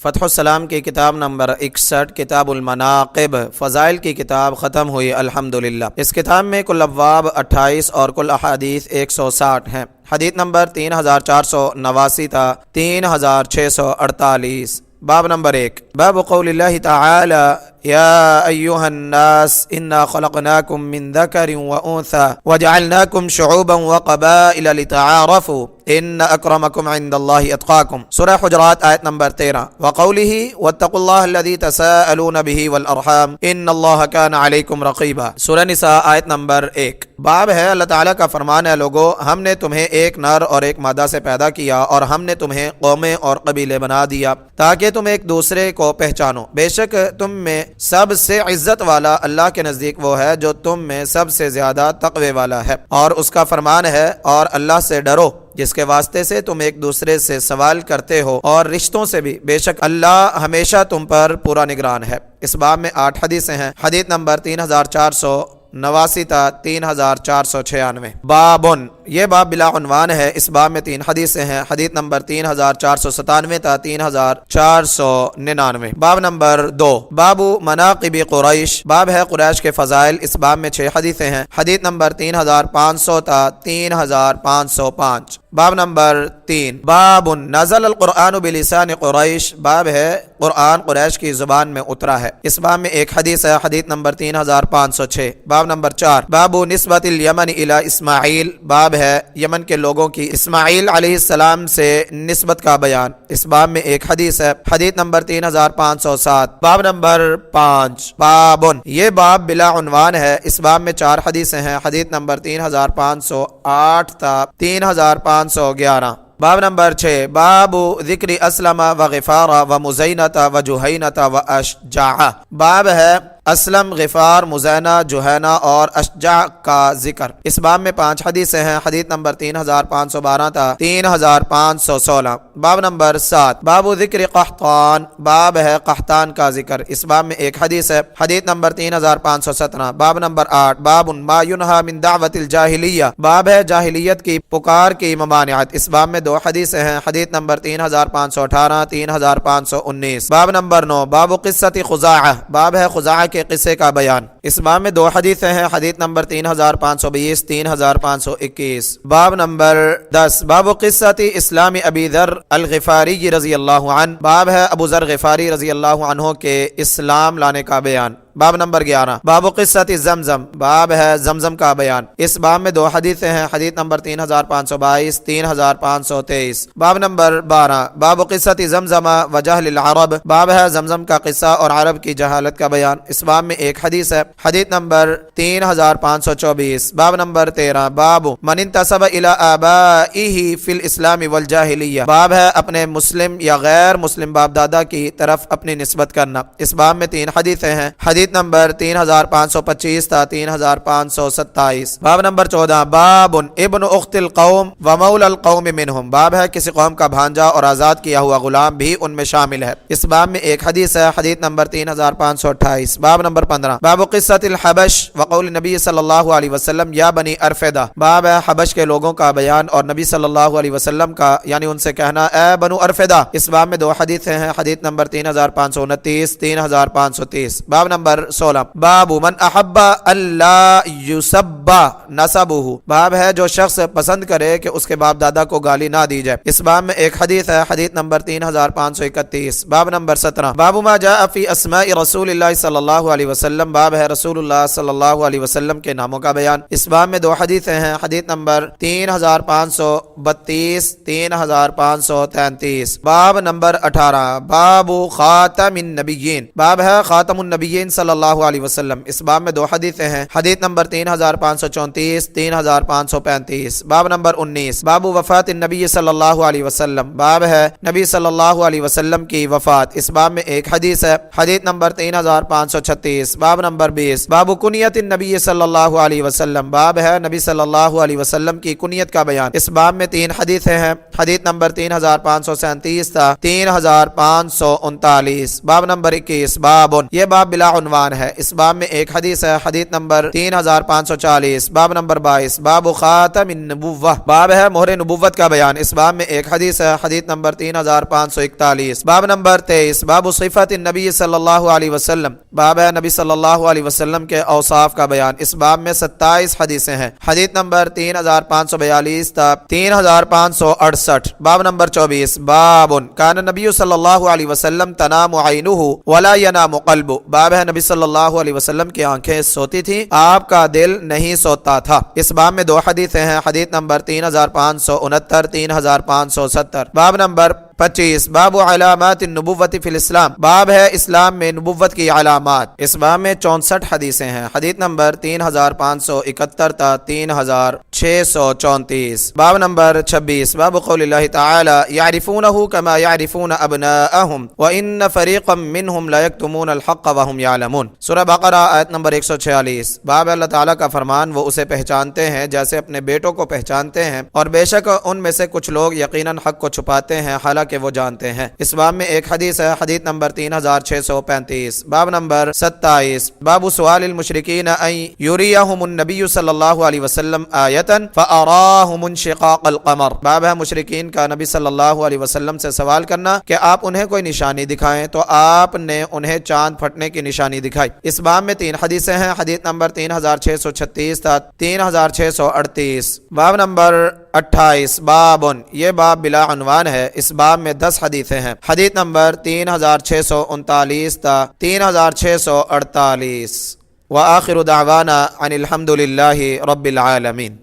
فتح السلام کی کتاب نمبر 61 کتاب المناقب فضائل کی کتاب ختم ہوئی الحمدللہ۔ اس کتاب میں کل ابواب 28 اور کل احادیث 160 ہیں۔ حدیث نمبر 3489 تا 3648۔ باب نمبر 1، باب قول اللہ تعالی یا ایہا الناس انا خلقناکم من ذکر و انثى وجعلناکم شعوبا وقبائل لتعارفوا ان اکرمکم عند اللہ اتقاکم۔ سورہ حجرات آیت نمبر 13۔ وقولہ واتقوا اللہ الذی تساءلون بہ والارحام ان اللہ کان علیکم رقیبا۔ سورہ نساء آیت نمبر 1۔ باب ہے اللہ تعالیٰ کا فرمان ہے، لوگو ہم نے تمہیں ایک نر اور ایک مادہ سے پیدا کیا اور ہم نے تمہیں قومیں اور قبیلے بنا دیا تاکہ تم ایک دوسرے کو پہچانو۔ بے شک تم میں سب سے عزت والا اللہ کے نزدیک وہ ہے جو تم میں سب سے زیادہ تقوی والا ہے، اور اس کا فرمان ہے اور اللہ سے ڈرو جس کے واسطے سے تم ایک دوسرے سے سوال کرتے ہو، اور رشتوں سے بھی، بے شک اللہ ہمیشہ تم پر پورا نگران ہے۔ اس باب میں 8 حدیثیں ہیں۔ حدیث نمبر 3489 تا 3496۔ بابن، یہ باب بلا عنوان ہے۔ اس باب میں 3 حدیثیں ہیں۔ حدیث نمبر 3497 تا 3499۔ باب نمبر 2، باب مناقب قریش، باب ہے قریش کے فضائل۔ اس باب میں 6 حدیثیں ہیں۔ حدیث نمبر 3500 تا 3505۔ باب نمبر 3، باب نزل القرآن بلسان قریش، باب ہے قرآن قریش کی زبان میں اترا ہے۔ اس باب میں 1 حدیث ہے۔ حدیث نمبر 3506۔ باب نمبر 4، باب نسبت الیمن الی اسماعیل، باب ہے یمن کے لوگوں کی اسماعیل علیہ السلام سے نسبت کا بیان۔ اس باب میں 1 حدیث ہے۔ حدیث نمبر 3507۔ باب نمبر 5، بابن، یہ باب بلا عنوان ہے۔ اس باب میں 4 حدیثیں ہیں۔ حدیث نمبر 3508 تا 3511۔ باب نمبر 6، باب ذکر اسلم و غفار و مزینۃ و جہینۃ و اشجع، باب ہے اسلم، غفار، مزینہ، جہینہ اور اشجع کا ذکر۔ اس باب میں 5 حدیثیں ہیں۔ حدیث نمبر 3512 تا 3516۔ باب نمبر 7، باب ذکر قحطان، باب ہے قحطان کا ذکر۔ اس باب میں 1 حدیث ہے۔ حدیث نمبر 3517۔ باب نمبر 8، باب ما ینہی من دعوت الجاہلیہ، باب ہے جاہلیت کی پکار کی ممانعت۔ اس باب میں 2 حدیثیں ہیں۔ حدیث نمبر 3518 3519۔ باب نمبر 9، باب قصۃ خزاعہ، باب ہے خزاعہ کے قصے کا بیان۔ اس باب میں 2 حدیثیں ہیں۔ حدیث نمبر 3520 3521۔ باب نمبر 10، باب قصۃ اسلام ابی ذر الغفاری رضی اللہ عنہ، باب ہے ابو ذر غفاری رضی اللہ عنہ کے اسلام لانے کا بیان۔ باب نمبر 11، باب قصۃ زمزم، باب ہے زمزم کا بیان۔ اس باب میں 2 حدیثیں ہیں۔ حدیث نمبر 3522 3523۔ باب نمبر 12، باب قصۃ زمزم و جہل العرب، باب ہے زمزم کا قصہ اور عرب کی جہالت کا بیان۔ اس باب میں 1 حدیث ہے۔ حدیث نمبر 3524۔ باب نمبر 13، باب من انتسب الی آبائہ فی الاسلام والجاہلیہ، باب ہے اپنے مسلم یا غیر مسلم باپ دادا کی طرف اپنی نسبت کرنا۔ اس باب میں 3 حدیثیں ہیں۔ حدیث نمبر 3525 تا 3527۔ باب نمبر 14، باب ابن اخت القوم و مولا القوم منہم، باب ہے کسی قوم کا بھانجا اور آزاد کیا ہوا غلام بھی ان میں شامل ہے۔ اس باب میں 1 حدیث ہے۔ حدیث نمبر 3528۔ باب نمبر 15، باب قصۃ الحبش و قول نبی صلی اللہ علیہ وسلم یا بنی ارفدہ، باب ہے حبش کے لوگوں کا بیان اور نبی صلی اللہ علیہ وسلم کا یعنی ان سے کہنا اے بنو ارفدہ۔ اس باب میں 2 حدیثیں ہیں۔ حدیث نمبر 3529 3530۔ باب نمبر 16، باب من احب اللہ یسب نسبہ، باب ہے جو شخص پسند کرے کہ اس کے باپ دادا کو گالی نہ دی جائے۔ اس باب میں 1 حدیث ہے۔ حدیث نمبر 3531۔ باب نمبر 17، باب ما جاء فی اسماء رسول اللہ صلی اللہ علیہ وسلم، باب ہے رسول اللہ صلی اللہ علیہ وسلم کے ناموں کا بیان۔ اس باب میں 2 حدیثیں ہیں۔ حدیث نمبر 3532 3533۔ باب نمبر 18، باب خاتم النبیین، باب ہے خاتم النبیین صلی اللہ علیہ وسلم۔ اس باب میں 2 حدیثیں ہیں۔ حدیث نمبر 3534 3535۔ باب نمبر 19، باب وفات النبی صلی اللہ علیہ وسلم، باب ہے نبی صلی اللہ علیہ وسلم کی وفات۔ اس باب میں 1 حدیث ہے۔ حدیث نمبر 3536۔ باب نمبر 20، باب کنیت النبی صلی اللہ علیہ وسلم، باب ہے نبی صلی اللہ علیہ وسلم کی کنیت کا بیان۔ اس باب میں 3 حدیثیں ہیں۔ حدیث نمبر 3537 تا 3539۔ باب نمبر 21، باب، یہ باب بلا عنوان ہے، اس باب میں ایک حدیث ہے، حدیث نمبر 3540۔ باب نمبر 22، باب خاتم النبوہ، باب ہے مہر نبوت کا بیان، اس باب میں ایک حدیث ہے، حدیث نمبر 3541۔ باب نمبر 23، باب صفت النبی صلی اللہ علیہ وسلم، باب ہے نبی صلی اللہ علیہ وسلم کے اوصاف کا بیان، اس باب میں 27 حدیثیں ہیں، حدیث نمبر 3542 تا 3568۔ باب نمبر 24، باب کان نبی صلی اللہ علیہ وسلم تنام عینہ ولا ینام قلبہ، باب ہے نبی صلی اللہ علیہ وسلم کی آنکھیں سوتی تھیں، آپ کا دل نہیں سوتا تھا، اس باب میں 2 حدیثیں ہیں، حدیث نمبر 3569 3570۔ باب نمبر 25، باب علامات النبوت فی الاسلام، باب ہے اسلام میں نبوت کی علامات، اس باب میں 64 حدیثیں ہیں، حدیث نمبر 3571 تا 3634۔ باب نمبر 26، باب قول اللہ تعالی یعرفونہ کما یعرفون ابناءہم وان فریقا منہم لا یکتمون الحق وهم یعلمون، سورہ بقرہ آیت نمبر 146۔ باب اللہ تعالی کا فرمان، وہ اسے پہچانتے ہیں جیسے اپنے بیٹوں کو پہچانتے ہیں، اور بے شک ان میں سے کچھ لوگ یقیناً حق کو چھپاتے ہیں حالانکہ کہ وہ جانتے ہیں، اس باب میں ایک حدیث ہے، حدیث نمبر 3635۔ باب نمبر 27، باب سؤال المشرکین ان یریہم النبی صلی اللہ علیہ وسلم آیتا فاراہم انشقاق القمر، باب ہے مشرکین کا نبی صلی اللہ علیہ وسلم سے سوال کرنا کہ آپ انہیں کوئی نشانی دکھائیں، تو آپ نے انہیں چاند پھٹنے کی نشانی دکھائی، اس باب میں 3 حدیثیں ہیں، حدیث نمبر 3636 تا 3638۔ باب نمبر 28، بابن، یہ باب بلا عنوان ہے، اس باب میں 10 حدیثیں ہیں، حدیث نمبر 3639 تا 3648۔ وآخر دعوانا ان الحمد للہ رب العالمین۔